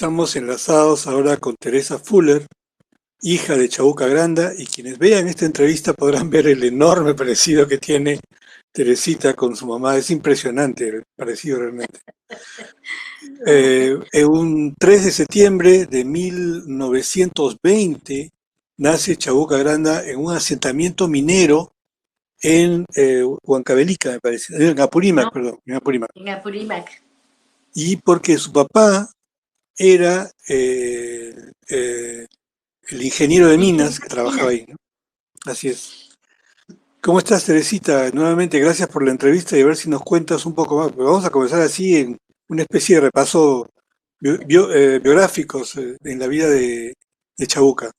Estamos enlazados ahora con Teresa Fuller, hija de Chabuca Granda, y quienes vean esta entrevista podrán ver el enorme parecido que tiene Teresita con su mamá. Es impresionante el parecido realmente. En un 3 de septiembre de 1920 nace Chabuca Granda en un asentamiento minero en Huancavelica, me parece, en Apurímac, No, perdón, en Apurímac. en Apurímac. Y porque su papá era el ingeniero de minas que trabajaba ahí, ¿no? Así es. ¿Cómo estás, Teresita? Nuevamente, gracias por la entrevista y a ver si nos cuentas un poco más. Porque vamos a comenzar así en una especie de repaso biográficos en la vida de Chabuca.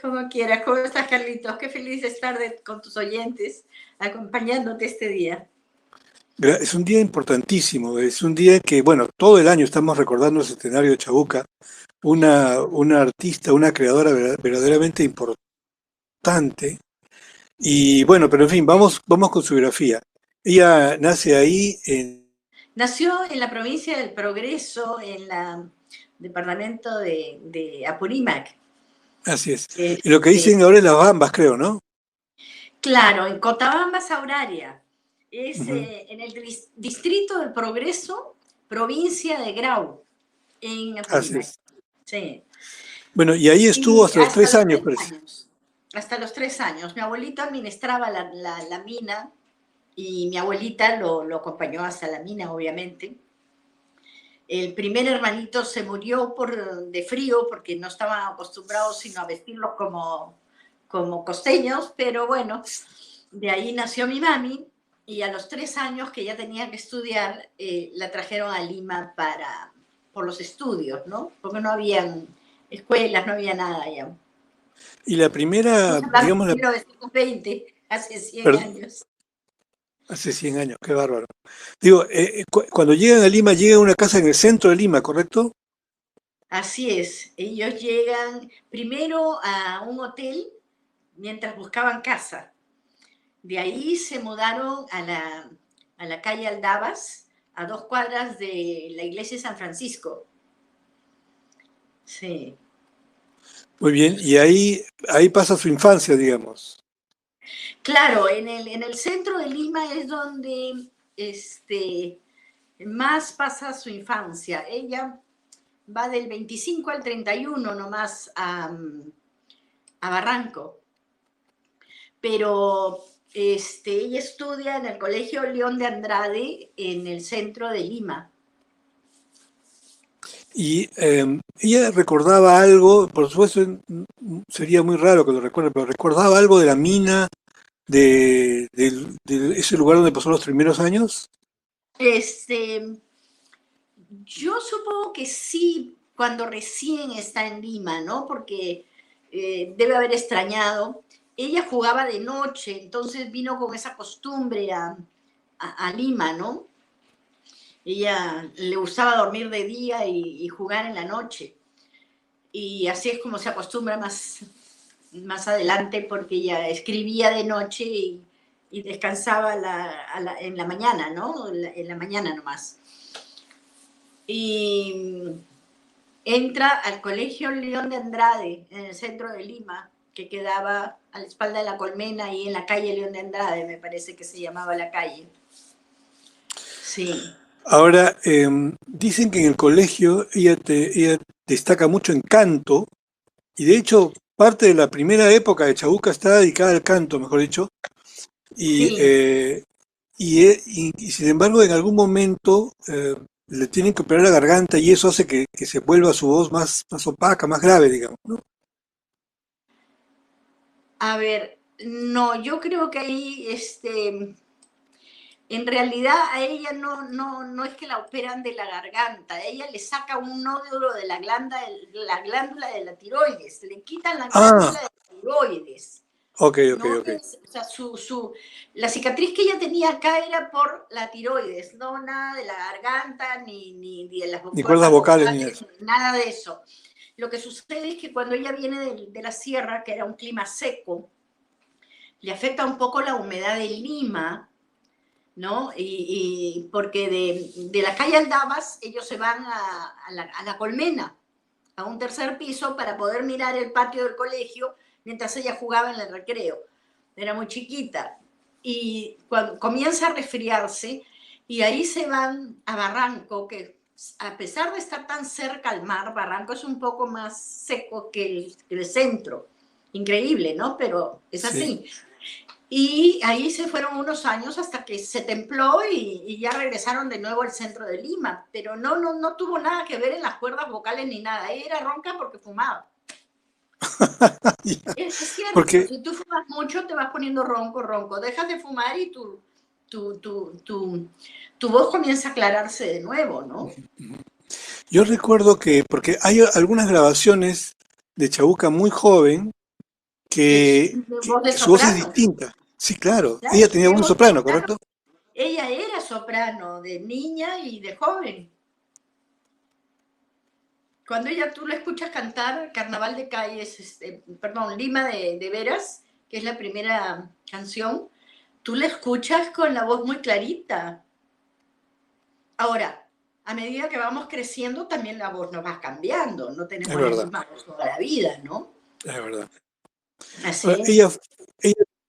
Como quieras. ¿Cómo estás, Carlitos? Qué feliz de estar con tus oyentes, acompañándote este día. Es un día importantísimo, es un día que, bueno, todo el año estamos recordando el centenario de Chabuca, una artista, una creadora verdaderamente importante. Y bueno, pero en fin, vamos con su biografía. Ella nace ahí en... Nació en la provincia del Progreso, en el departamento de Apurímac. Así es. Y lo que Este, dicen ahora es las Bambas, creo, ¿no? claro, en Cotabamba, Sauraria. Es Ujú. en el distrito del Progreso, provincia de Grau, en Así Apurímac. es. Sí. Bueno, y ahí estuvo Y hasta los hasta 3 años, los 3 parece. años. Hasta los 3 años. Mi abuelito administraba la mina y mi abuelita lo acompañó hasta la mina, obviamente. El primer hermanito se murió de frío porque no estaban acostumbrados sino a vestirlos como costeños, pero bueno, de ahí nació mi mami y a los 3 años que ya tenía que estudiar, la trajeron a Lima por los estudios, ¿no? Porque no habían escuelas, no había nada ya. Y la primera, Estamos hablando digamos, de 1920, hace 100 perdón, años. hace 100 años, qué bárbaro. Digo, cuando llegan a Lima, llegan a una casa en el centro de Lima, ¿correcto? Así es, ellos llegan primero a un hotel mientras buscaban casa. De ahí se mudaron a la calle Aldabas, a 2 cuadras de la iglesia de San Francisco. Sí. Muy bien, y ahí pasa su infancia, digamos. Claro, en el centro de Lima es donde más pasa su infancia. Ella va del 25 al 31 nomás a Barranco, pero ella estudia en el Colegio León de Andrade en el centro de Lima. Y ella recordaba algo, por supuesto, sería muy raro que lo recuerde, pero recordaba algo de la mina, de ese lugar donde pasó los primeros años. Este, yo supongo que sí, cuando recién está en Lima, ¿no? Porque debe haber extrañado. Ella jugaba de noche, entonces vino con esa costumbre a Lima, ¿no? Ella le gustaba dormir de día y jugar en la noche. Y así es como se acostumbra más adelante, porque ella escribía de noche y descansaba en la mañana, ¿no? En la mañana nomás. Y entra al Colegio León de Andrade, en el centro de Lima, que quedaba a la espalda de la Colmena y en la calle León de Andrade, me parece que se llamaba la calle. Sí. Ahora, dicen que en el colegio ella destaca mucho en canto, y de hecho parte de la primera época de Chabuca está dedicada al canto, mejor dicho, y, Sí. eh, y sin embargo en algún momento le tienen que operar la garganta y eso hace que se vuelva su voz más opaca, más grave, digamos, ¿no? A ver, no, yo creo que ahí, en realidad a ella no es que la operan de la garganta, a ella le saca un nódulo de la glándula de la tiroides, le quitan la Ah, glándula de la tiroides. ok, ok, No ok. es, o sea, la cicatriz que ella tenía acá era por la tiroides, no nada de la garganta, ni de las Ni cuerdas cuerdas vocales ni vocales, eso. nada de eso. Lo que sucede es que cuando ella viene de la sierra, que era un clima seco, le afecta un poco la humedad de Lima, ¿no? Y porque de la calle Aldabas ellos se van a la Colmena, a un tercer piso, para poder mirar el patio del colegio mientras ella jugaba en el recreo. Era muy chiquita. Y cuando comienza a resfriarse, y ahí se van a Barranco, que a pesar de estar tan cerca al mar, Barranco es un poco más seco que el centro. Increíble, ¿no? Pero es Sí. así. Y ahí se fueron unos años hasta que se templó y ya regresaron de nuevo al centro de Lima. Pero no tuvo nada que ver en las cuerdas vocales ni nada. Ella era ronca porque fumaba. Es cierto, Porque, si tú fumas mucho te vas poniendo ronco, ronco. Dejas de fumar y tu voz comienza a aclararse de nuevo, ¿no? yo recuerdo que, porque hay algunas grabaciones de Chabuca muy joven De voz de que su voz es soprano. distinta. Sí, claro. Claro, Ella tenía tiene voz de voz de soprano, soprano. ¿correcto? Ella era soprano de niña y de joven. Cuando tú la escuchas cantar Carnaval de Calles, perdón, Lima de Veras, que es la primera canción, tú la escuchas con la voz muy clarita. Ahora, a medida que vamos creciendo, también la voz nos va cambiando, no Es tenemos la verdad, misma voz toda la vida, ¿no? es verdad. Así Ahora, es.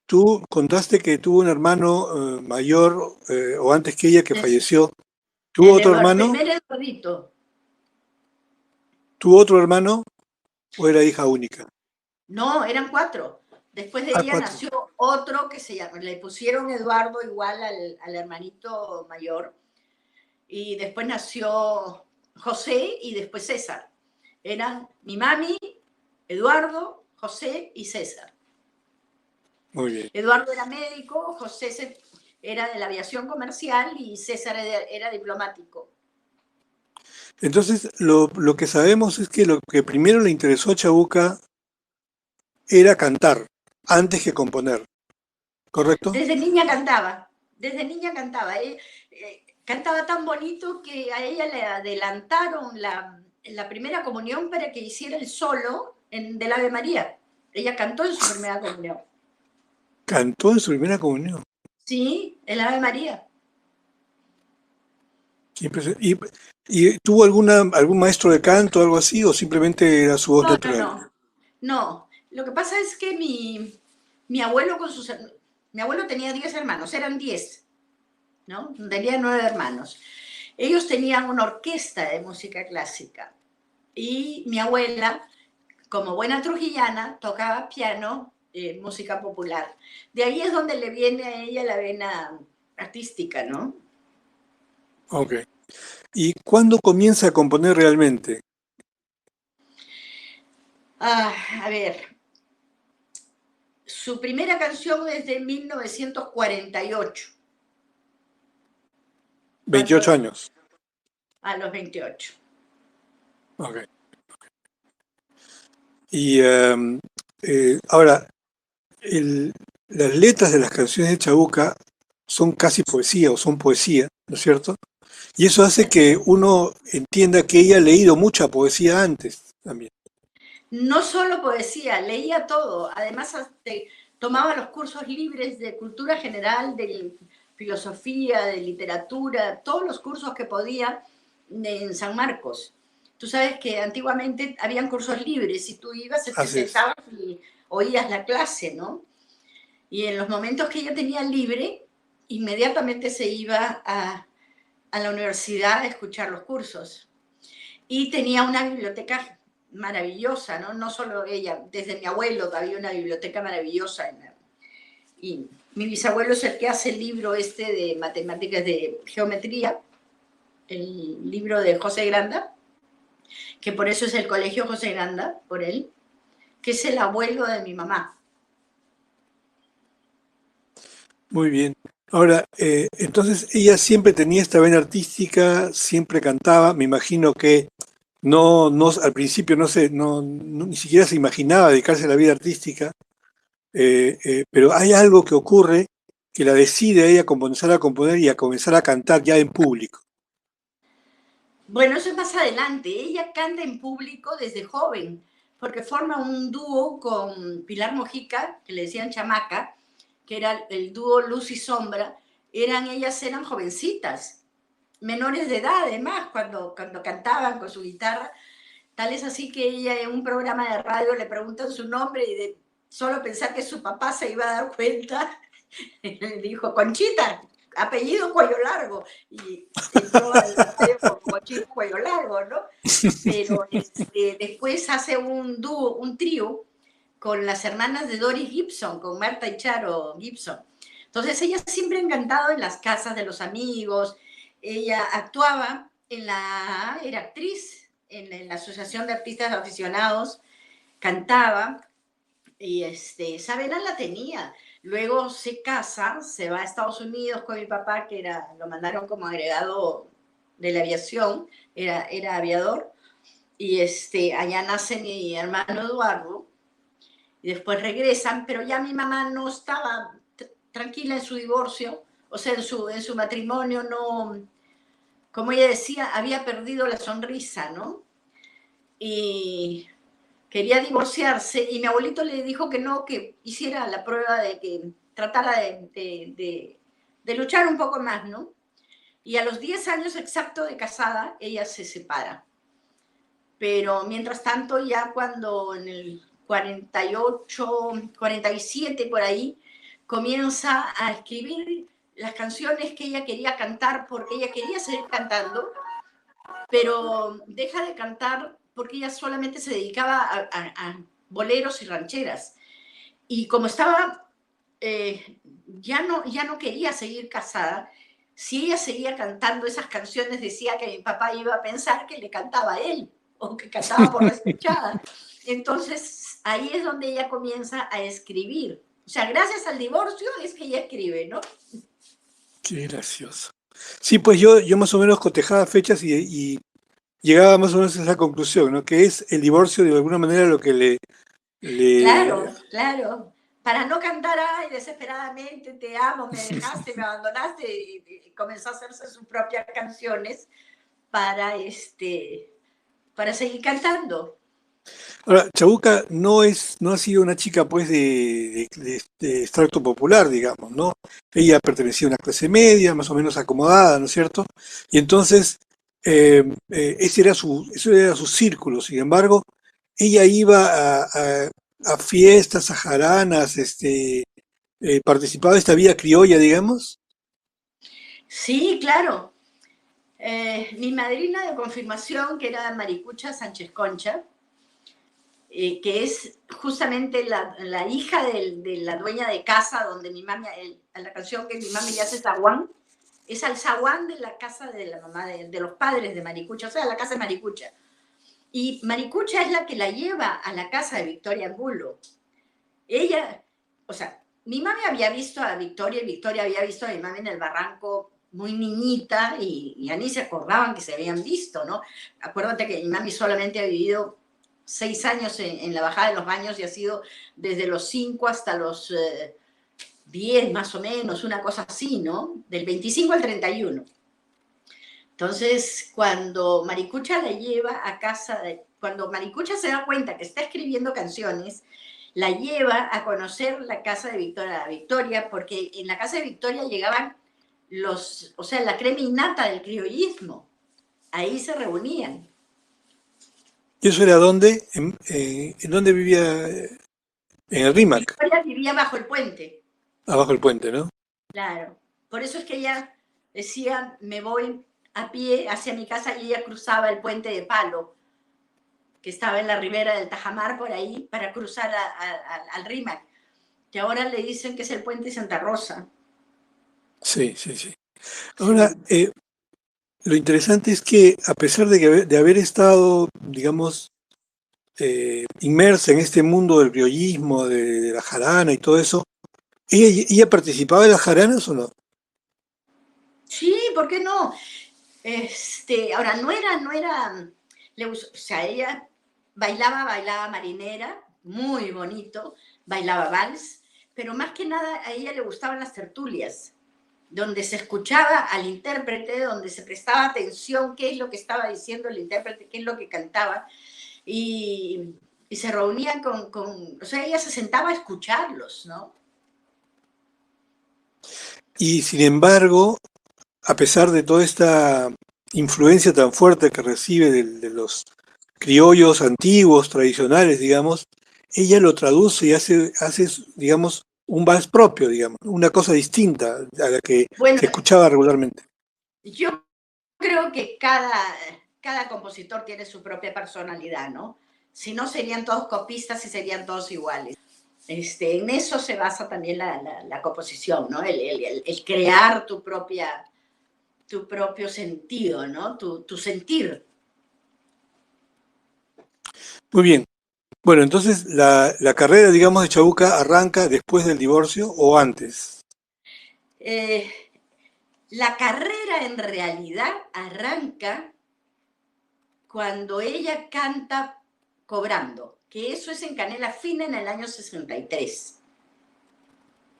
tú contaste que tuvo un hermano mayor o antes que ella que Es falleció. ¿Tuvo el otro hermano? primer Eduardito. ¿Tuvo otro hermano o era hija única? No, eran cuatro. Después de Ah, ella cuatro. nació otro que se llama, le pusieron Eduardo igual al hermanito mayor. Y después nació José y después César. Eran mi mami, Eduardo, José y César. Muy bien. Eduardo era médico, José era de la aviación comercial y César era diplomático. Entonces, lo que sabemos es que lo que primero le interesó a Chabuca era cantar, antes que componer, ¿correcto? Desde niña cantaba. Cantaba tan bonito que a ella le adelantaron la primera comunión para que hiciera el solo del Ave María. Ella cantó en su primera comunión. Cantó en su primera comunión. Sí, el Ave María. Qué y tuvo algún maestro de canto o algo así, o simplemente era su voz No, no, natural? no. No, lo que pasa es que mi abuelo con sus... Mi abuelo tenía 10 hermanos, eran 10, ¿no? Tenía 9 hermanos. Ellos tenían una orquesta de música clásica y mi abuela, como buena trujillana, tocaba piano, música popular. De ahí es donde le viene a ella la vena artística, ¿no? Ok. ¿Y cuándo comienza a componer realmente? Ah, a ver, su primera canción es de 1948, 28 cuando años. a los 28. Ok. Y ahora, el- las letras de las canciones de Chabuca son casi poesía o son poesía, ¿no es cierto? Y eso hace que uno entienda que ella ha leído mucha poesía antes también. No solo poesía, leía todo. Además, tomaba los cursos libres de cultura general, de filosofía, de literatura, todos los cursos que podía en San Marcos. Tú sabes que antiguamente habían cursos libres y tú ibas, te Así es. sentabas y oías la clase, ¿no? Y en los momentos que ella tenía libre, inmediatamente se iba a la universidad a escuchar los cursos. Y tenía una biblioteca maravillosa, ¿no? No solo ella, desde mi abuelo había una biblioteca maravillosa. Y mi bisabuelo es el que hace el libro este de matemáticas de geometría, el libro de José Granda, que por eso es el colegio José Granda, por él, que es el abuelo de mi mamá. Muy bien. Ahora, entonces ella siempre tenía esta vena artística, siempre cantaba. Me imagino que al principio ni siquiera se imaginaba dedicarse a la vida artística, pero hay algo que ocurre que la decide a ella a comenzar a componer y a comenzar a cantar ya en público. Bueno, eso es más adelante. Ella canta en público desde joven, porque forma un dúo con Pilar Mojica, que le decían Chamaca, que era el dúo Luz y Sombra. ellas eran jovencitas, menores de edad además, cuando cantaban con su guitarra. Tal es así que ella en un programa de radio le preguntan su nombre y de solo pensar que su papá se iba a dar cuenta, le dijo, Conchita, apellido Cuello Largo. Y entró a la radio como Conchita Cuello Largo, ¿no? Pero después hace un dúo, un trío, con las hermanas de Doris Gibson, con Marta y Charo Gibson. Entonces ella siempre ha encantado en las casas de los amigos. Ella actuaba era actriz en la Asociación de Artistas Aficionados, cantaba y esa vena la tenía. Luego se casa, se va a Estados Unidos con mi papá, lo mandaron como agregado de la aviación, era aviador, y allá nace mi hermano Eduardo, y después regresan, pero ya mi mamá no estaba tranquila en su divorcio, o sea, en su matrimonio, no, como ella decía, había perdido la sonrisa, ¿no? Y quería divorciarse, y mi abuelito le dijo que no, que hiciera la prueba de que tratara de luchar un poco más, ¿no? Y a los 10 años exacto de casada, ella se separa. Pero mientras tanto, ya cuando en el 48, 47 por ahí, comienza a escribir las canciones que ella quería cantar porque ella quería seguir cantando, pero deja de cantar porque ella solamente se dedicaba a boleros y rancheras. Y como estaba, ya no quería seguir casada, si ella seguía cantando esas canciones, decía que mi papá iba a pensar que le cantaba a él o que cantaba por despechada. Entonces, ahí es donde ella comienza a escribir. O sea, gracias al divorcio es que ella escribe, ¿no? Qué gracioso. Sí, pues yo más o menos cotejaba fechas y llegaba más o menos a esa conclusión, ¿no? Que es el divorcio de alguna manera lo que le... Claro, claro. Para no cantar, ay, desesperadamente, te amo, me dejaste, me abandonaste, y comenzó a hacerse sus propias canciones para, para seguir cantando. Ahora, Chabuca no ha sido una chica pues de extracto popular, digamos, ¿no? Ella pertenecía a una clase media, más o menos acomodada, ¿no es cierto? Y entonces, ese era su círculo. Sin embargo, ella iba a fiestas, a jaranas, participaba de esta vida criolla, digamos. Sí, claro. Mi madrina de confirmación, que era Maricucha Sánchez Concha, que es justamente la hija de la dueña de casa donde mi mami, la canción que mi mami le hace zaguán, es al zaguán de la casa de la mamá de los padres de Maricucha, o sea, la casa de Maricucha. Y Maricucha es la que la lleva a la casa de Victoria Angulo. Ella, o sea, mi mami había visto a Victoria y Victoria había visto a mi mami en el barranco muy niñita y ya ni se acordaban que se habían visto, ¿no? Acuérdate que mi mami solamente ha vivido 6 años en la Bajada de los Baños y ha sido desde los 5 hasta los 10 más o menos, una cosa así, ¿no? Del 25 al 31. Entonces, cuando Maricucha la lleva a casa, cuando Maricucha se da cuenta que está escribiendo canciones, la lleva a conocer la casa de Victoria, porque en la casa de Victoria llegaban o sea, la crema innata del criollismo. Ahí se reunían. ¿Y eso era dónde? ¿En dónde vivía? En el Rímac, Victoria vivía bajo el puente, abajo del puente, ¿no? claro. Por eso es que ella decía, me voy a pie hacia mi casa y ella cruzaba el puente de palo que estaba en la ribera del Tajamar por ahí para cruzar al Rímac, que ahora le dicen que es el puente Santa Rosa. Sí, sí, sí. Ahora, Sí. lo interesante es que a pesar de haber estado, digamos, inmersa en este mundo del criollismo, de la jarana y todo eso, ¿ella participaba de las jaranas o no? Sí, ¿por qué no? Ahora, no era, o sea, ella bailaba marinera, muy bonito, bailaba vals, pero más que nada a ella le gustaban las tertulias, donde se escuchaba al intérprete, donde se prestaba atención qué es lo que estaba diciendo el intérprete, qué es lo que cantaba, y, y se reunían o sea, ella se sentaba a escucharlos, ¿no? Y sin embargo, a pesar de toda esta influencia tan fuerte que recibe de los criollos antiguos, tradicionales, digamos, ella lo traduce y hace, digamos, un vals propio, digamos, una cosa distinta a la que Bueno, se escuchaba regularmente. yo creo que cada compositor tiene su propia personalidad, ¿no? Si no, serían todos copistas y serían todos iguales. En eso se basa también la composición, ¿no? El crear tu propio sentido, ¿no? Tu sentir. Muy bien. Bueno, entonces la carrera, digamos, de Chabuca arranca después del divorcio o antes. Eh, la carrera en realidad arranca cuando ella canta Cobrando, que eso es en Canela Fina en el año 63.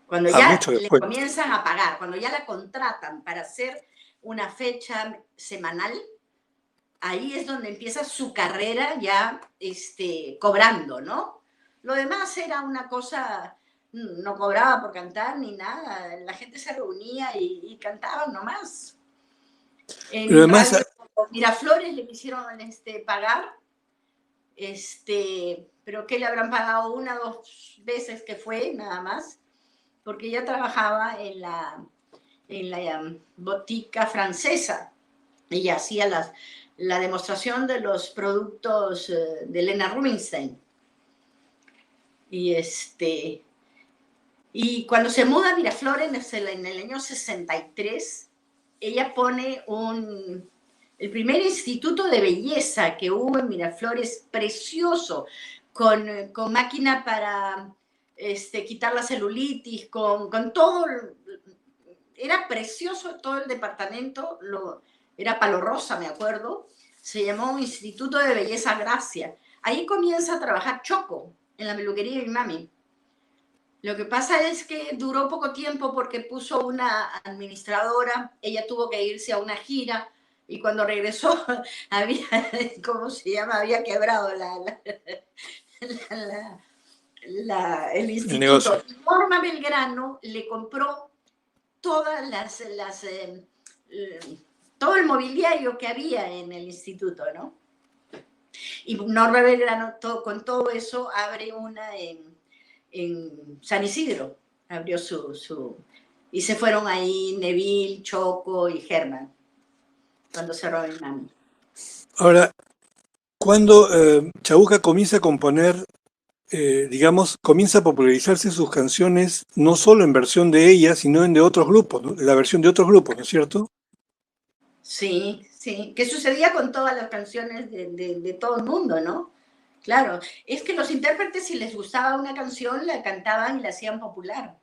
Cuando Ah, ya mucho le después. comienzan a pagar, cuando ya la contratan para hacer una fecha semanal, ahí es donde empieza su carrera ya cobrando, ¿no? Lo demás era una cosa, no cobraba por cantar ni nada, la gente se reunía y cantaban nomás. Pero En además, Radio Miraflores le quisieron pagar, pero que le habrán pagado una o dos veces que fue, nada más, porque ella trabajaba en la botica francesa. Ella hacía la demostración de los productos de Lena Rubinstein. Y, y cuando se muda a Miraflores en el año 63, ella pone el primer instituto de belleza que hubo en Miraflores, precioso, con máquina para quitar la celulitis, con todo. Era precioso todo el departamento, era palo rosa, me acuerdo. Se llamó Instituto de Belleza Gracia. Ahí comienza a trabajar Choco, en la peluquería de mi mami. Lo que pasa es que duró poco tiempo porque puso una administradora, ella tuvo que irse a una gira y cuando regresó había, ¿cómo se llama? Había quebrado la, el el instituto. negocio. Norma Belgrano le compró todas todo el mobiliario que había en el instituto, ¿no? Y Norma Belgrano con todo eso abre una en San Isidro, abrió y se fueron ahí Neville, Choco y Germán, cuando cerró el MAMI. Ahora, cuando Chabuca comienza a componer, digamos, comienza a popularizarse sus canciones no solo en versión de ella, sino en de otros grupos, ¿no? La versión de otros grupos, ¿no es cierto? Sí, sí, que sucedía con todas las canciones de todo el mundo, ¿no? Claro, es que los intérpretes, si les gustaba una canción, la cantaban y la hacían popular.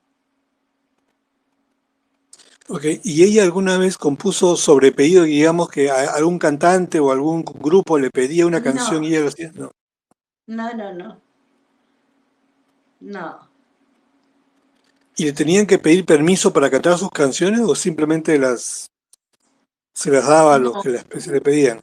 Ok, ¿y ella alguna vez compuso sobre pedido, digamos, que algún cantante o algún grupo le pedía una canción y No, ella lo hacía? No. no, no, no, no. ¿Y le tenían que pedir permiso para cantar sus canciones o simplemente se las daba a los No, que se le pedían?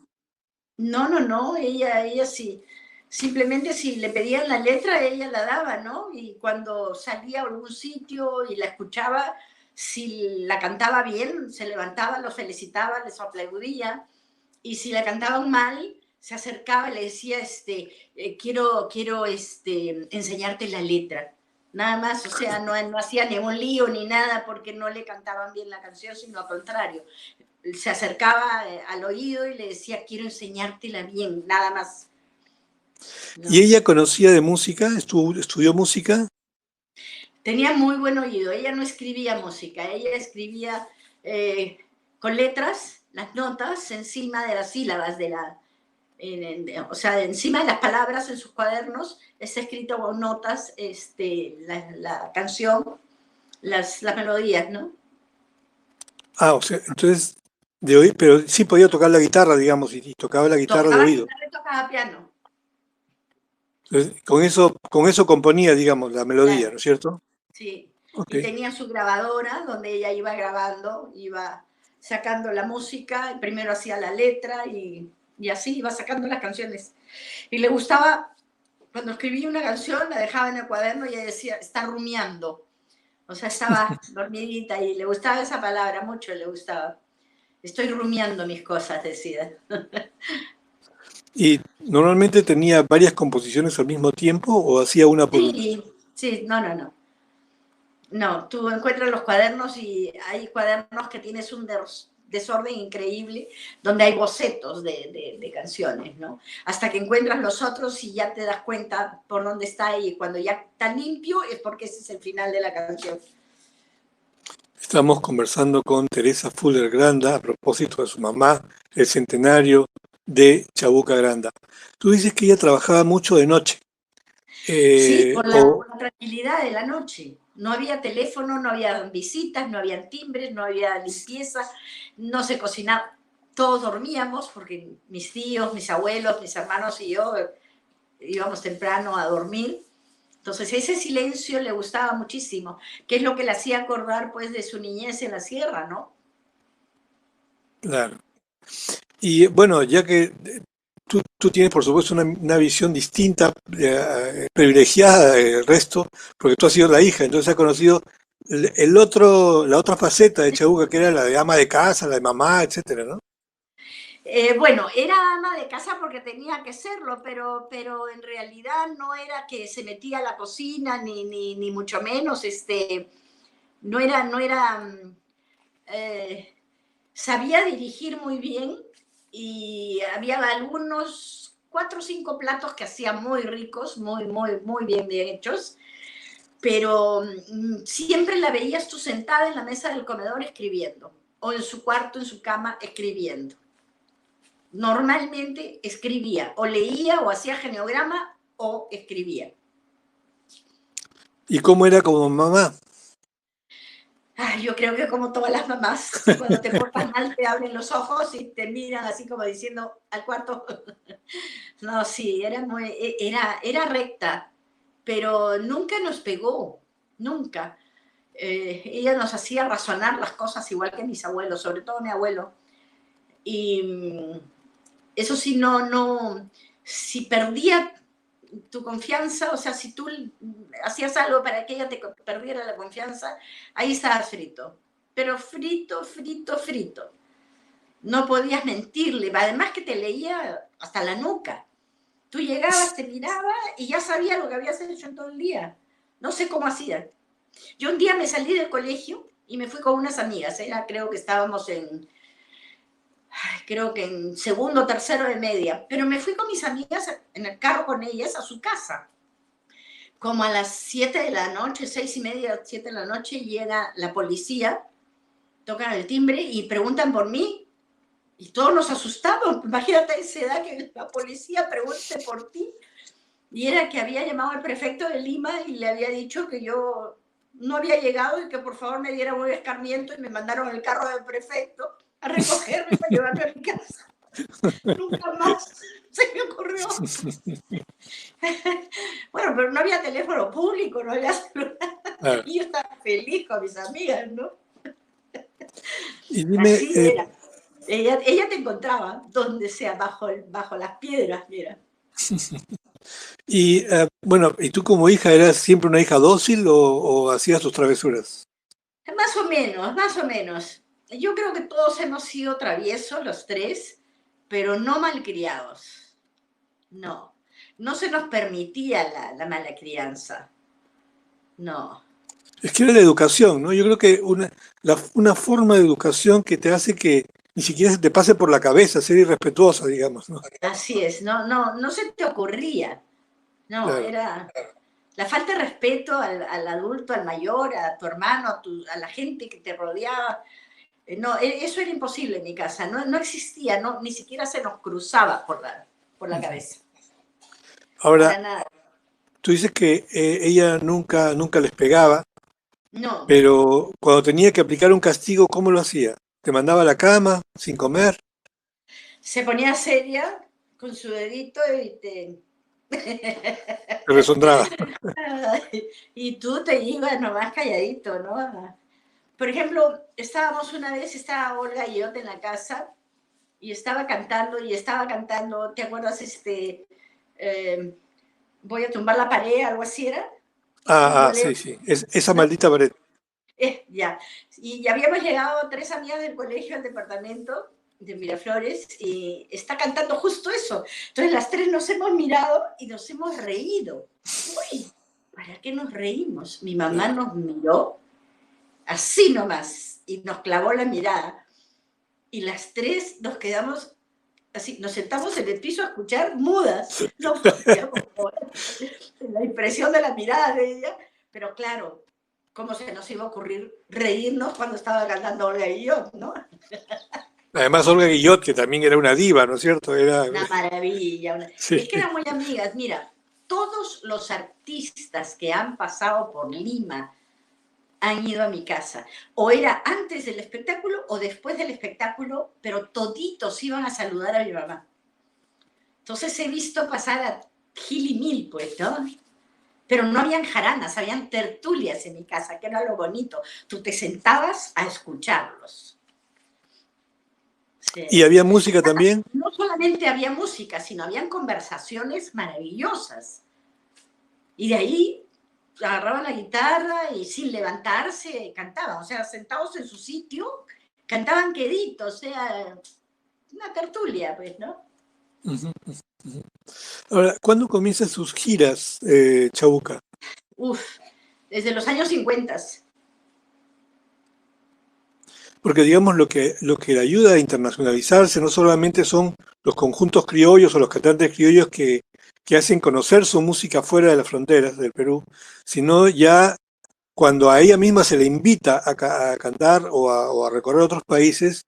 no, no, no, ella sí, simplemente si le pedían la letra, ella la daba, ¿no? Y cuando salía a algún sitio y la escuchaba, si la cantaba bien, se levantaba, los felicitaba, les aplaudía, y si la cantaban mal, se acercaba y le decía, quiero enseñarte la letra. Nada más, o sea, no hacía ningún lío ni nada porque no le cantaban bien la canción, sino al contrario, se acercaba al oído y le decía, quiero enseñártela bien, nada más. ¿Y ¿No? ella conocía de música? ¿Estudió música? Tenía muy buen oído, ella no escribía música, ella escribía eh, con letras, las notas encima de las sílabas o sea, encima de las palabras en sus cuadernos está escrito con notas la canción, las melodías, ¿no? Ah, o sea, entonces, de oír, pero sí podía tocar la guitarra, digamos, y tocaba la guitarra de Tocaba oído. guitarra y tocaba piano, Entonces, con eso componía, digamos, la melodía, claro. ¿no es cierto? Sí, Ok. y tenía su grabadora donde ella iba grabando, iba sacando la música, primero hacía la letra y así iba sacando las canciones. Y le gustaba, cuando escribía una canción, la dejaba en el cuaderno y ella decía, está rumiando. O sea, estaba dormidita y le gustaba esa palabra, mucho le gustaba. Estoy rumiando mis cosas, decía. ¿Y normalmente tenía varias composiciones al mismo tiempo o hacía una por una? Sí, sí, no, no, no. No, tú encuentras los cuadernos y hay cuadernos que tienes un desorden increíble, donde hay bocetos de canciones, ¿no? Hasta que encuentras los otros y ya te das cuenta por dónde está y cuando ya está limpio es porque ese es el final de la canción. Estamos conversando con Teresa Fuller Granda a propósito de su mamá, el centenario de Chabuca Granda. Tú dices que ella trabajaba mucho de noche. Sí, eh, o, por la tranquilidad de la noche. No había teléfono, no había visitas, no había timbres, no había limpieza, no se cocinaba. Todos dormíamos porque mis tíos, mis abuelos, mis hermanos y yo íbamos temprano a dormir. Entonces ese silencio le gustaba muchísimo, que es lo que le hacía acordar pues de su niñez en la sierra, ¿no? claro. Y bueno, ya que tú tienes por supuesto una visión distinta, privilegiada del resto, porque tú has sido la hija, entonces has conocido la otra faceta de Chabuca, que era la de ama de casa, la de mamá, etcétera, ¿no? Bueno, era ama de casa porque tenía que serlo, pero en realidad no era que se metía a la cocina, ni mucho menos, no era, sabía dirigir muy bien y había algunos 4 o 5 platos que hacía muy ricos, muy bien hechos, pero siempre la veías tú sentada en la mesa del comedor escribiendo, o en su cuarto, en su cama, escribiendo. Normalmente escribía, o leía, o hacía geneograma, o escribía. ¿Y cómo era como mamá? Ay, yo creo que como todas las mamás, cuando te portas mal te abren los ojos y te miran así como diciendo al cuarto. No, sí, era recta, pero nunca nos pegó, nunca. Ella nos hacía razonar las cosas igual que mis abuelos, sobre todo mi abuelo. Y eso sí, no, si perdía tu confianza, o sea, si tú hacías algo para que ella te perdiera la confianza, ahí estabas frito. Pero frito, frito, frito. No podías mentirle, además que te leía hasta la nuca. Tú llegabas, te miraba y ya sabía lo que habías hecho en todo el día. No sé cómo hacía. Yo un día me salí del colegio y me fui con unas amigas. Creo que estábamos creo que en segundo o tercero de media. Pero me fui con mis amigas en el carro con ellas a su casa. Como a las 7 de la noche, 6:30, 7 de la noche, llega la policía, tocan el timbre y preguntan por mí. Y todos nos asustamos. Imagínate a esa edad que la policía pregunte por ti. Y era que había llamado al prefecto de Lima y le había dicho que yo no había llegado y que por favor me diera un escarmiento y me mandaron el carro del prefecto a recogerme para llevarme a mi casa. Nunca más se me ocurrió. Bueno, pero no había teléfono público, no había celular. Claro. Y yo estaba feliz con mis amigas, ¿no? Y dime, Así era. Ella te encontraba donde sea, bajo las piedras, mira. bueno, ¿y tú como hija eras siempre una hija dócil o hacías tus travesuras? Más o menos, más o menos. Yo creo que todos hemos sido traviesos, los tres, pero no malcriados. No. No se nos permitía la mala crianza. No. Es que era la educación, ¿no? Yo creo que una forma de educación que te hace que ni siquiera se te pase por la cabeza ser irrespetuosa, digamos, ¿no? Así es. No se te ocurría. No, Claro. era la falta de respeto al adulto, al mayor, a tu hermano, a la gente que te rodeaba. No, eso era imposible en mi casa. No existía, no, ni siquiera se nos cruzaba por la cabeza. Ahora, Para nada. tú dices que ella nunca les pegaba, No. pero cuando tenía que aplicar un castigo, ¿cómo lo hacía? ¿Te mandaba a la cama sin comer? Se ponía seria con su dedito y te... Te resondraba. y tú te ibas nomás calladito, ¿no? Por ejemplo, estaba Olga y yo en la casa y estaba cantando, ¿te acuerdas? Eh, voy a tumbar la pared, algo así era, un Ah, bolero, sí, sí. Esa ¿no? maldita pared. Ya. Y ya habíamos llegado 3 amigas del colegio al departamento de Miraflores y está cantando justo eso. Entonces las 3 nos hemos mirado y nos hemos reído. Uy, ¿para qué nos reímos? Mi mamá nos miró así nomás y nos clavó la mirada. Y las 3 nos quedamos así, nos sentamos en el piso a escuchar mudas. No podíamos mover la impresión de la mirada de ella, pero claro, ¿cómo se nos iba a ocurrir reírnos cuando estaba cantando Olga Guillot, ¿no? Además, Olga Guillot, que también era una diva, ¿no es cierto? Era, Una maravilla. sí, Es que eran muy amigas. Mira, todos los artistas que han pasado por Lima han ido a mi casa. O era antes del espectáculo o después del espectáculo, pero toditos iban a saludar a mi mamá. Entonces he visto pasar a Gil y Mil, pues, ¿no? Pero no habían jaranas, habían tertulias en mi casa, que era lo bonito. Tú te sentabas a escucharlos. Sí. y había música también. No solamente había música, sino habían conversaciones maravillosas. Y de ahí agarraban la guitarra y sin levantarse cantaban. O sea, sentados en su sitio, cantaban queditos. O sea, una tertulia, pues, ¿no? Ujú, ujú. Ahora, ¿cuándo comienzan sus giras, Chabuca? Uf, desde los años 50. Porque digamos lo que le ayuda a internacionalizarse no solamente son los conjuntos criollos o los cantantes criollos que hacen conocer su música fuera de las fronteras del Perú, sino ya cuando a ella misma se le invita a cantar o a recorrer otros países,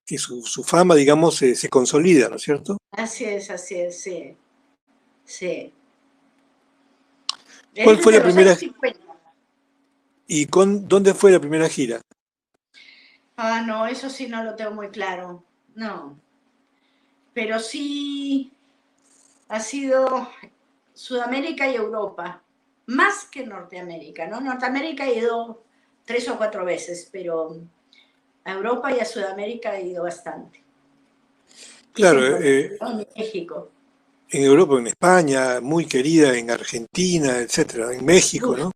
que su fama, digamos, se consolida, ¿no es cierto? Así es, sí. Sí. Es ¿Cuál fue desde la los primera años 50. y dónde fue la primera gira? Ah, no, eso sí no lo tengo muy claro. No. Pero sí ha sido Sudamérica y Europa, más que Norteamérica, ¿no? Norteamérica he ido 3 o 4 veces, pero a Europa y a Sudamérica he ido bastante. Claro, Siempre, ¿no? En México. en Europa, en España, muy querida, en Argentina, etcétera, en México, Uf, ¿no?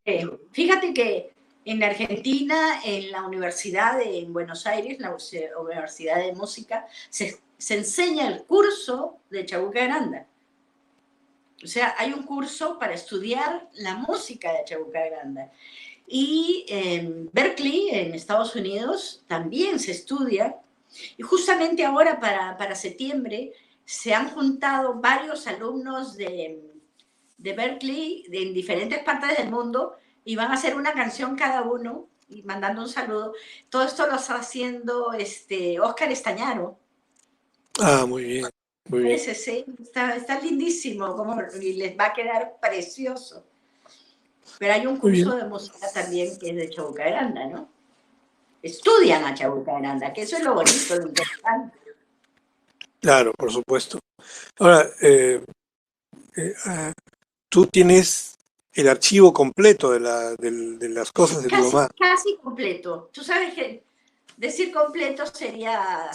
fíjate que en Argentina, en la universidad en Buenos Aires, la Universidad de Música, se enseña el curso de Chabuca Granda. O sea, hay un curso para estudiar la música de Chabuca Granda. Y en Berkeley, en Estados Unidos, también se estudia. Y justamente ahora, para septiembre, se han juntado varios alumnos de Berkeley en diferentes partes del mundo y van a hacer una canción cada uno y mandando un saludo. Todo esto lo está haciendo Óscar Estañaro. Ah, muy bien, muy bien. Ese sí, está lindísimo y les va a quedar precioso. Pero hay un Muy bien, curso de música también que es de Chabuca Granda, ¿no? Estudian a Chabuca Granda, que eso es lo bonito, lo interesante. claro, por supuesto. Ahora, tú tienes el archivo completo de las cosas de tu Casi, mamá. casi completo. Tú sabes que decir completo sería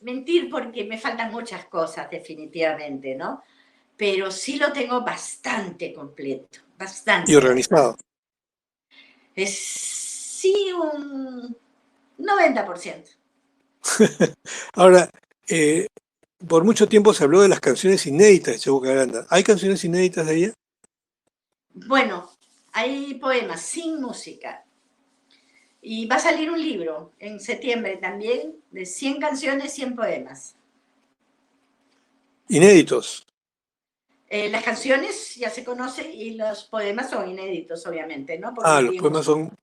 mentir porque me faltan muchas cosas, definitivamente, ¿no? Pero sí lo tengo bastante completo, Y bastante, organizado. bastante. Es sí un 90%. Ahora, eh, por mucho tiempo se habló de las canciones inéditas de Chabuca Granda. ¿Hay canciones inéditas de ella? Bueno, hay poemas sin música. Y va a salir un libro en septiembre también de 100 canciones, 100 poemas. Inéditos. Las canciones ya se conocen y los poemas son inéditos, obviamente, ¿no? Porque Ah, no los tienen poemas música. son.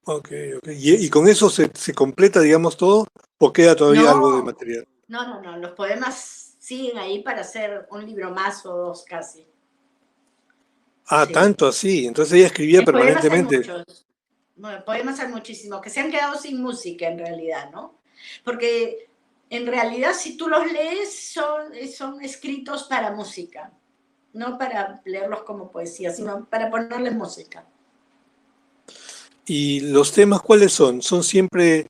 Ok, ok. ¿Y con eso se completa, digamos, todo? ¿O queda todavía algo de No, material? no. Los poemas siguen ahí para hacer un libro más o dos casi. Ah, Sí. tanto así. Entonces ella escribía Poemas hay permanentemente. muchos. Bueno, poemas hay muchísimos que se han quedado sin música en realidad, ¿no? Porque en realidad si tú los lees son escritos para música, no para leerlos como poesía, sino para ponerles música. ¿Y los temas cuáles son? ¿Son siempre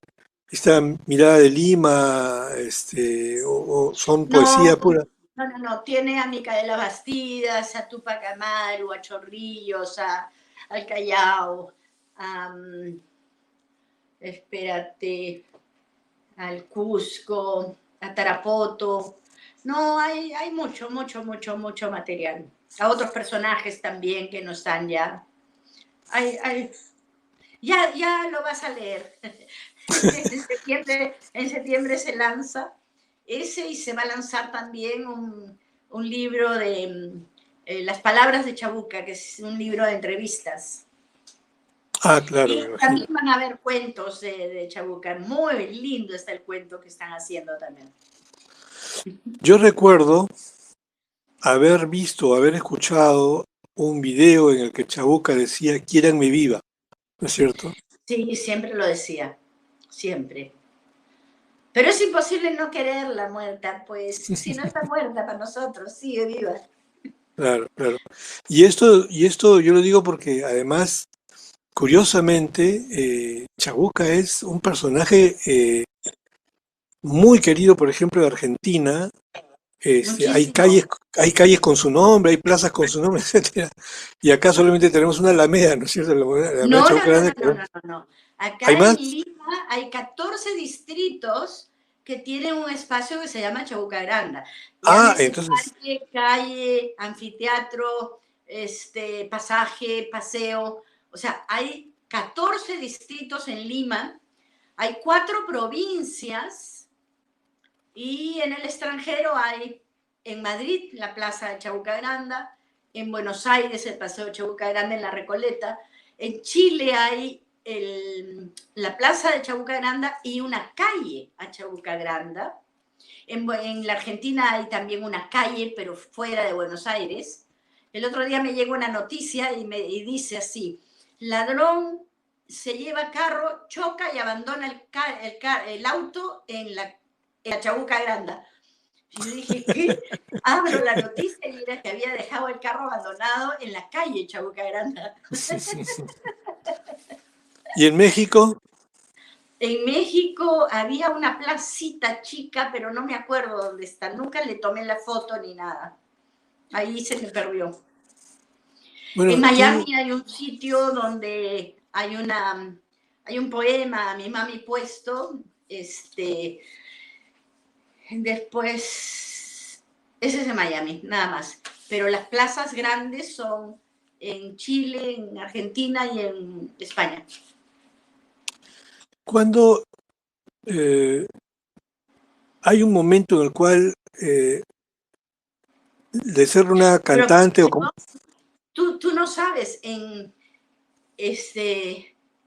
esta mirada de Lima, o son No, poesía pura? no. Tiene a Micaela Bastidas, a Tupac Amaru, a Chorrillos, al Callao, a, espérate, al Cusco, a Tarapoto. No, hay mucho, mucho, mucho, mucho material. A otros personajes también que no están ya. Ya lo vas a leer. En septiembre se lanza ese y se va a lanzar también un libro de Las palabras de Chabuca, que es un libro de entrevistas. Ah, claro, me Y también imagino. van a haber cuentos de Chabuca. Muy lindo está el cuento que están haciendo también. Yo recuerdo haber visto, haber escuchado un video en el que Chabuca decía, quiéranme viva, ¿no es cierto? Sí, siempre lo decía, siempre. Pero es imposible no quererla muerta, pues si no está muerta para nosotros, sigue viva. Claro, claro. Y esto yo lo digo porque además, curiosamente, Chabuca es un personaje muy querido, por ejemplo, de Argentina. Hay Muchísimo. calles con su nombre, hay plazas con su nombre, etcétera. Y acá solamente tenemos una Alameda, ¿no es cierto? La Alameda No, no, Chabuca no, Grande. no, no, no, no, no. ¿Hay Acá en más? Lima hay 14 distritos que tienen un espacio que se llama Chabuca Granda. Ah, Llámese entonces, parque, calle, anfiteatro, pasaje, paseo. O sea, hay 14 distritos en Lima, hay 4 provincias y en el extranjero hay en Madrid la Plaza de Chabuca Granda, en Buenos Aires el Paseo de Chabuca Granda en la Recoleta, en Chile hay la Plaza de Chabuca Granda y una calle a Chabuca Granda. En la Argentina hay también una calle, pero fuera de Buenos Aires. El otro día me llegó una noticia y dice así, ladrón se lleva carro, choca y abandona el auto en la Chabuca Granda. Y yo dije, ¿qué? Abro la noticia y era que había dejado el carro abandonado en la calle Chabuca Granda. ¿y en México? En México había una placita chica, pero no me acuerdo dónde está. Nunca le tomé la foto ni nada. Ahí se me perdió. En Bueno, tú, Miami hay un sitio donde hay un poema a mi mami puesto. Después, ese es de Miami, nada más. Pero las plazas grandes son en Chile, en Argentina y en España. cuando hay un momento en el cual, de ser una Pero cantante o como... tú no sabes, en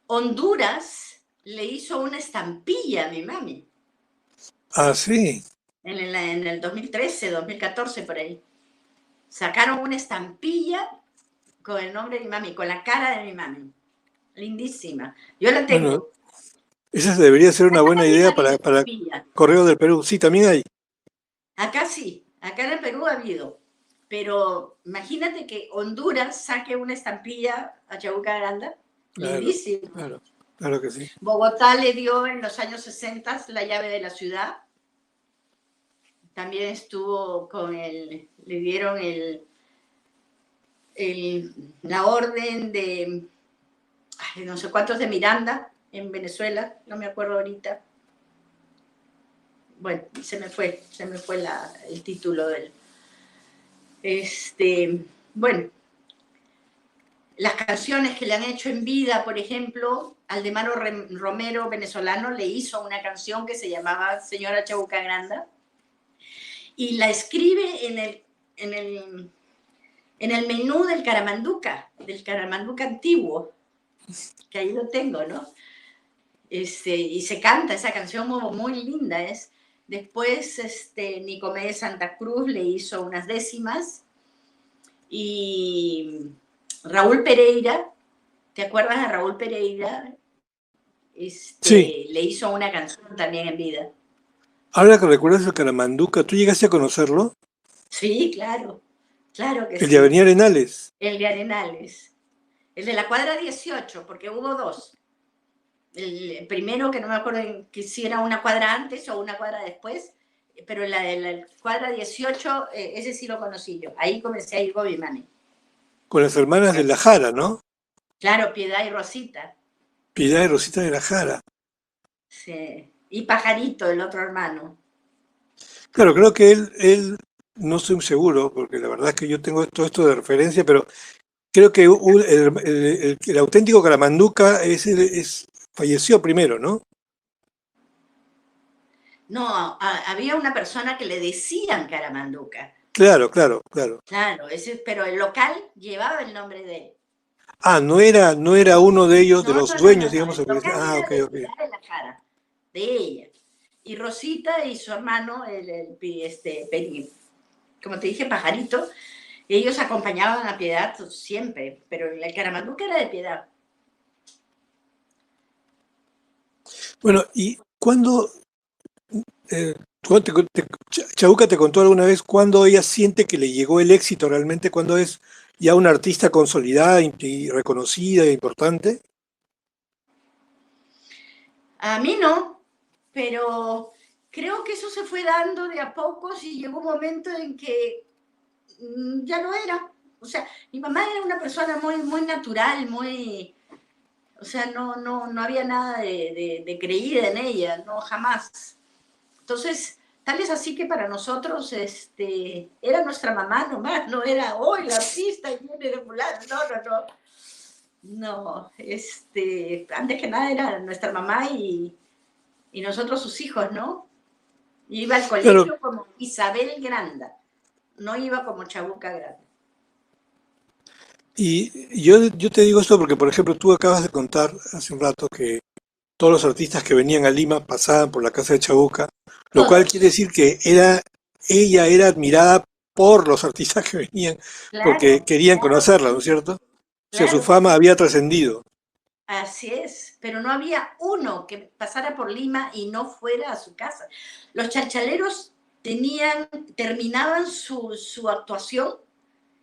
Honduras le hizo una estampilla a mi mami Ah, sí. en el 2013, 2014, por ahí. Sacaron una estampilla con el nombre de mi mami, con la cara de mi mami. Lindísima. Yo la Bueno, tengo. esa debería ser una Acá buena también idea ha habido para estampilla. Correo del Perú. Sí, también hay. Acá sí, acá en el Perú ha habido. Pero imagínate que Honduras saque una estampilla a Chabuca Granda. Claro, Lindísimo. claro, claro que sí. Bogotá le dio en los años 60 la llave de la ciudad. También estuvo le dieron la orden de no sé cuántos de Miranda en Venezuela, no me acuerdo ahorita. Bueno, se me fue el título del. Bueno, las canciones que le han hecho en vida, por ejemplo, Aldemaro Romero, venezolano, le hizo una canción que se llamaba Señora Chabuca Granda y la escribe en el menú del Caramanduca antiguo, que ahí lo tengo, ¿no? Y se canta esa canción muy, muy linda. Después, Nicomé Santa Cruz le hizo unas décimas y Raúl Pereira, ¿te acuerdas de Raúl Pereira? Sí, Le hizo una canción también en vida. ahora que recuerdas el Caramanduca, ¿tú llegaste a conocerlo? Sí, claro, claro que El de sí. Avenida Arenales. El de Arenales. El de la cuadra 18, porque hubo dos. El primero, que no me acuerdo que si era una cuadra antes o una cuadra después, pero la de la cuadra 18, ese sí lo conocí yo. Ahí comencé a ir con mi mami. Con las hermanas de la Jara, ¿no? Claro, Piedad y Rosita. Piedad y Rosita de la Jara. Sí. Y Pajarito, el otro hermano. Claro, creo que no estoy seguro, porque la verdad es que yo tengo todo esto de referencia, pero creo que el auténtico Caramanduca falleció primero, ¿no? No, había una persona que le decían Caramanduca. Claro, claro, claro. Claro, pero el local llevaba el nombre de él. Ah, no era uno de ellos, de No, los no, no, dueños, no, no. digamos, El el que decía, local ah, era ok, de ok. Pilar de la Jara, de ella. Y Rosita y su hermano, como te dije, Pajarito, ellos acompañaban a Piedad siempre, pero el Caramanduca era de Piedad. Bueno, ¿y Chabuca te contó alguna vez cuándo ella siente que le llegó el éxito realmente, cuándo es ya una artista consolidada y reconocida e importante? A mí no, pero creo que eso se fue dando de a pocos y llegó un momento en que ya no era. O sea, mi mamá era una persona muy, muy natural, muy, o sea, no había nada de creída en ella, no, jamás. Entonces, tal es así que para nosotros era nuestra mamá nomás, no era hoy la artista y viene de fulano, no, no, no. No, antes que nada era nuestra mamá y nosotros sus hijos, ¿no? Iba al Claro, colegio como Isabel Granda, no iba como Chabuca Granda. y yo te digo esto porque, por ejemplo, tú acabas de contar hace un rato que todos los artistas que venían a Lima pasaban por la casa de Chabuca, lo cual quiere Todos, decir que ella era admirada por los artistas que venían porque claro, querían claro que conocerla, ¿no es sí, cierto? O sea, su claro que fama sí. había trascendido. Así es, pero no había uno que pasara por Lima y no fuera a su casa. Los chalchaleros terminaban su actuación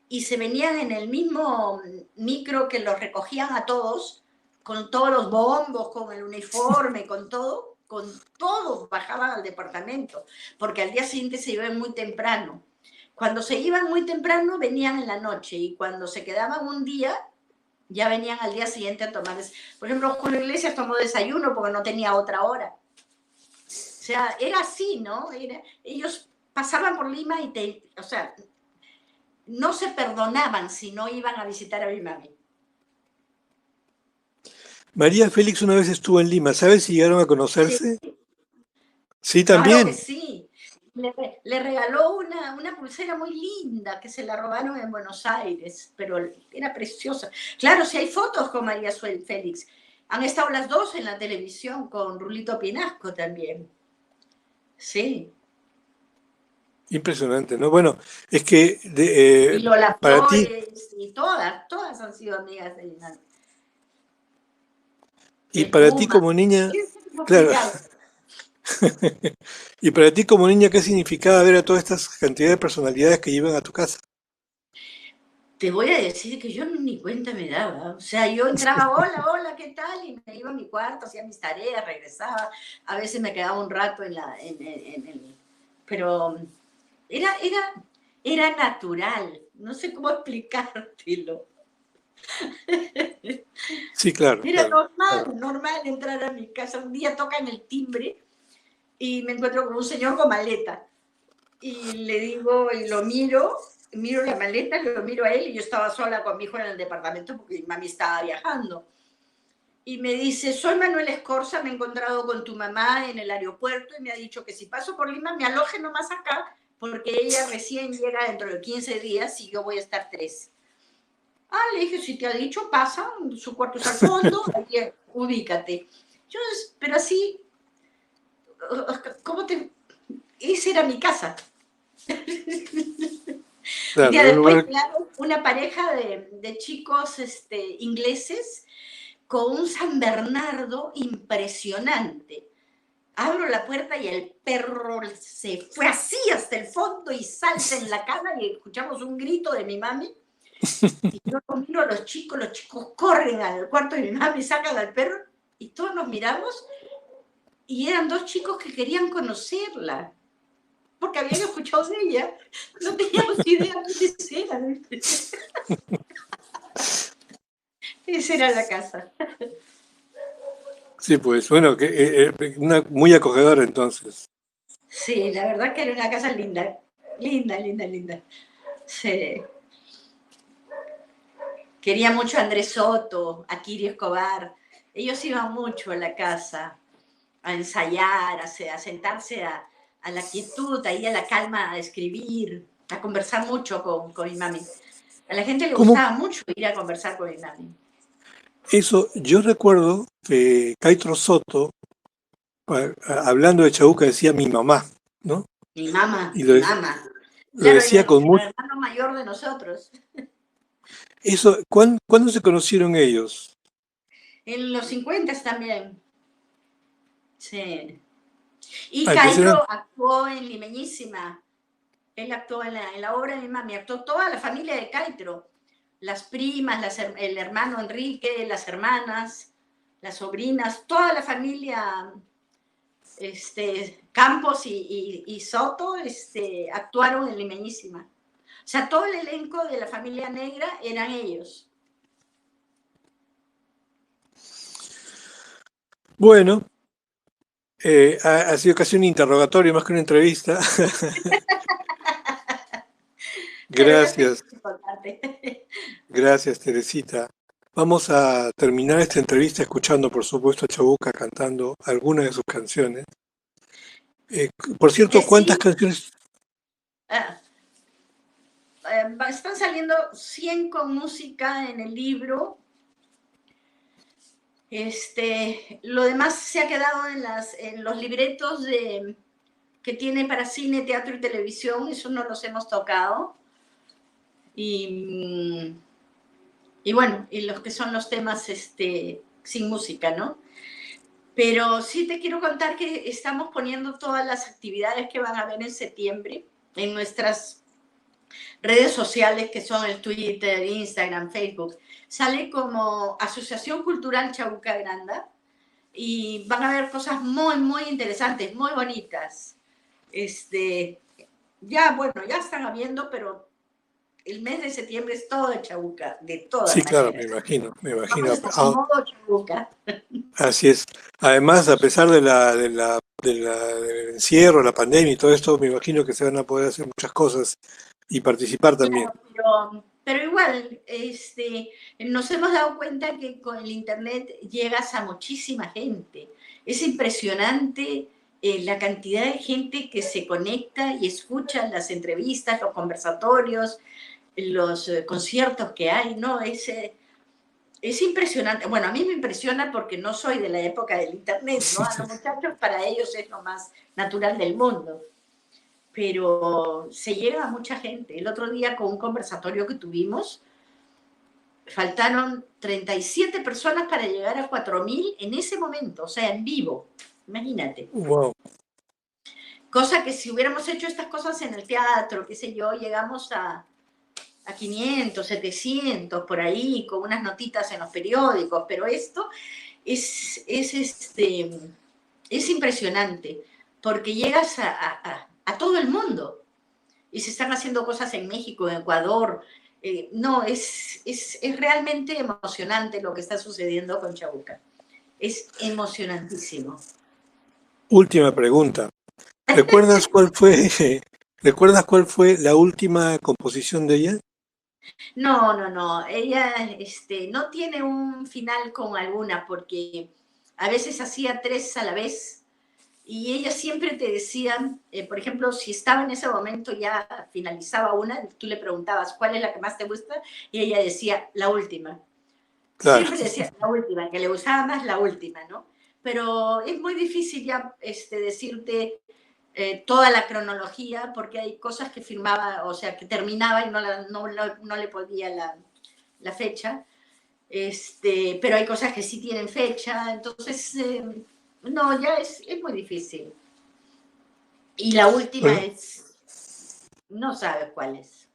y se venían en el mismo micro que los recogían a todos, con todos los bombos, con el uniforme, con todos bajaban al departamento, porque al día siguiente se iban muy temprano. Cuando se iban muy temprano venían en la noche y cuando se quedaban un día ya venían al día siguiente a tomar. Por ejemplo, Julio Iglesias tomó desayuno porque no tenía otra hora. O sea, era así, ¿no? Ellos pasaban por Lima o sea, no se perdonaban si no iban a visitar a mi mami. María Félix una vez estuvo en Lima, ¿sabes si llegaron a Sí, conocerse? Sí, claro que también. sí. Le regaló una pulsera muy linda que se la robaron en Buenos Aires, pero era preciosa. Claro, si hay fotos con María Félix. Han estado las dos en la televisión con Rulito Pinasco también. Sí. Impresionante, ¿no? Bueno, es que Y Lola para ti, Flores, y todas han sido amigas de Lina. y El para ti Puma. como niña, Es claro, complicado. y para ti como niña, ¿qué significaba ver a todas estas cantidades de personalidades que iban a tu casa? Te voy a decir que yo ni cuenta me daba. O sea, yo entraba, hola, hola, ¿qué tal? Y me iba a mi cuarto, hacía mis tareas, regresaba. A veces me quedaba un rato en el... Pero era natural. No sé cómo explicártelo. Sí, claro, Era claro, normal, claro. normal entrar a mi casa. Un día tocan el timbre y me encuentro con un señor con maleta. Y le digo, y miro la maleta, lo miro a él, y yo estaba sola con mi hijo en el departamento porque mi mami estaba viajando. Y me dice, soy Manuel Escorza, me he encontrado con tu mamá en el aeropuerto y me ha dicho que si paso por Lima me aloje nomás acá, porque ella recién llega dentro de 15 días y yo voy a estar 13. Ah, le dije, si te ha dicho, pasa, su cuarto es al fondo, ahí, ubícate. Yo, pero así, ¿cómo te...? Esa era mi casa. Un Claro, día era un después lugar, llegaron una pareja de chicos ingleses con un San Bernardo impresionante. Abro la puerta y el perro se fue así hasta el fondo y salta en la cama y escuchamos un grito de mi mami. Y yo lo miro a los chicos corren al cuarto de mi mami, sacan al perro y todos nos miramos y eran dos chicos que querían conocerla porque habían escuchado de ella, no teníamos idea quiénes eran. Esa era la casa. Sí, pues bueno, muy acogedora entonces. Sí, la verdad que era una casa linda, linda, linda, linda. Sí. Quería mucho a Andrés Soto, a Kiri Escobar. Ellos iban mucho a la casa a ensayar, a sentarse a la quietud, ahí a la calma, a escribir, a conversar mucho con mi mami. A la gente le ¿Cómo? gustaba mucho ir a conversar con mi mami. Eso, yo recuerdo que Caitro Soto, hablando de Chabuca, decía mi mamá, ¿no? Mi mamá, Y mi mamá. lo Claro, decía con el mucho. hermano mayor de nosotros. Eso, ¿cuándo se conocieron ellos? En los 50 también. Sí. Y Ah, entonces eran, Caitro actuó en Limeñísima. Él actuó en la obra de mi mami, actuó toda la familia de Caitro. Las primas, el hermano Enrique, las hermanas, las sobrinas, toda la familia Campos y Soto actuaron en Limeñísima. O sea, todo el elenco de la familia negra eran ellos. bueno, ha sido casi un interrogatorio más que una entrevista. Pero ya te Gracias, quise contarte. gracias Teresita. Vamos a terminar esta entrevista escuchando, por supuesto, a Chabuca cantando algunas de sus canciones. Eh, por cierto, ¿cuántas Sí, canciones? están saliendo 100 con música en el libro. Lo demás se ha quedado en los libretos que tiene para cine, teatro y televisión, eso no los hemos tocado. Y, y bueno, y los que son los temas sin música, ¿no? Pero sí te quiero contar que estamos poniendo todas las actividades que van a haber en septiembre en nuestras redes sociales, que son el Twitter, Instagram, Facebook. Sale como Asociación Cultural Chabuca Granda y van a haber cosas muy, muy interesantes, muy bonitas. Ya están habiendo, pero el mes de septiembre es todo de Chabuca, de todas Sí, claro, maneras. me Vamos imagino. a estar en modo Chabuca. Así es. Además, a pesar del encierro, la pandemia y todo esto, me imagino que se van a poder hacer muchas cosas y participar también. Claro, pero igual, nos hemos dado cuenta que con el Internet llegas a muchísima gente. Es impresionante la cantidad de gente que se conecta y escucha las entrevistas, los conversatorios, los conciertos que hay, ¿no? Es impresionante. Bueno, a mí me impresiona porque no soy de la época del Internet, ¿no? A los muchachos, para ellos es lo más natural del mundo, pero se llega a mucha gente. El otro día con un conversatorio que tuvimos, faltaron 37 personas para llegar a 4.000 en ese momento, o sea, en vivo, imagínate. Wow. Cosa que si hubiéramos hecho estas cosas en el teatro, qué sé yo, llegamos a 500, 700, por ahí, con unas notitas en los periódicos, pero esto es impresionante, porque llegas a todo el mundo y se están haciendo cosas en México, en Ecuador. No, es realmente emocionante lo que está sucediendo con Chabuca. Es emocionantísimo. Última pregunta. ¿Recuerdas recuerdas cuál fue la última composición de ella? No, no, no. Ella no tiene un final con alguna, porque a veces hacía tres a la vez y ellas siempre te decían, por ejemplo, si estaba en ese momento ya finalizaba una, tú le preguntabas cuál es la que más te gusta y ella decía la última. Claro. Siempre decía la última, que le gustaba más la última, ¿no? Pero es muy difícil ya decirte toda la cronología porque hay cosas que firmaba, o sea, que terminaba y no le podía la fecha. Pero hay cosas que sí tienen fecha, entonces, no, ya es muy difícil. Y la última Bueno, no sabes cuál es.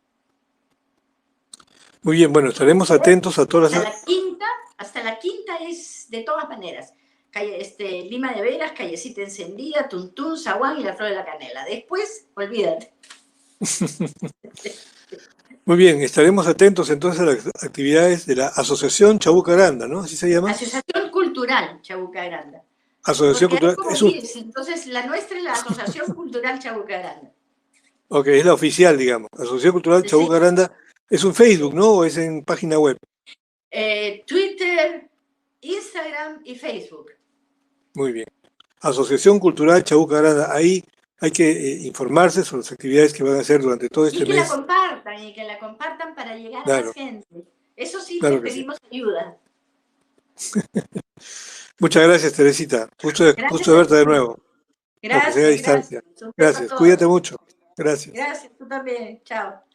muy bien, bueno, estaremos atentos a todas Hasta las... la quinta, hasta la quinta es de todas maneras. Lima de Veras, Callecita Encendida, Tuntún, Zaguán y la Flor de la Canela. Después, olvídate. Muy bien, estaremos atentos entonces a las actividades de la Asociación Chabuca Granda, ¿no? ¿Así se llama? Asociación Cultural Cultural Chabuca Granda. Asociación Porque hay Cultural, como 10, entonces la nuestra es la Asociación Cultural Chabuca Granda. ok, es la oficial, digamos. Asociación Cultural Sí. Chabuca Granda, es un Facebook, ¿no? ¿O es en página web? Twitter, Instagram y Facebook. Muy bien. Asociación Cultural Chabuca Granda, ahí hay que informarse sobre las actividades que van a hacer durante todo este Y que la mes. compartan, y que la compartan para llegar a Claro, más gente. Eso sí, les claro que sí. pedimos ayuda. Muchas gracias, Teresita. Gracias Gusto de a verte de ti. nuevo, aunque sea a Gracias, gracias. distancia. Un beso a Gracias, cuídate todos. mucho. Gracias. Gracias, tú también. Chao.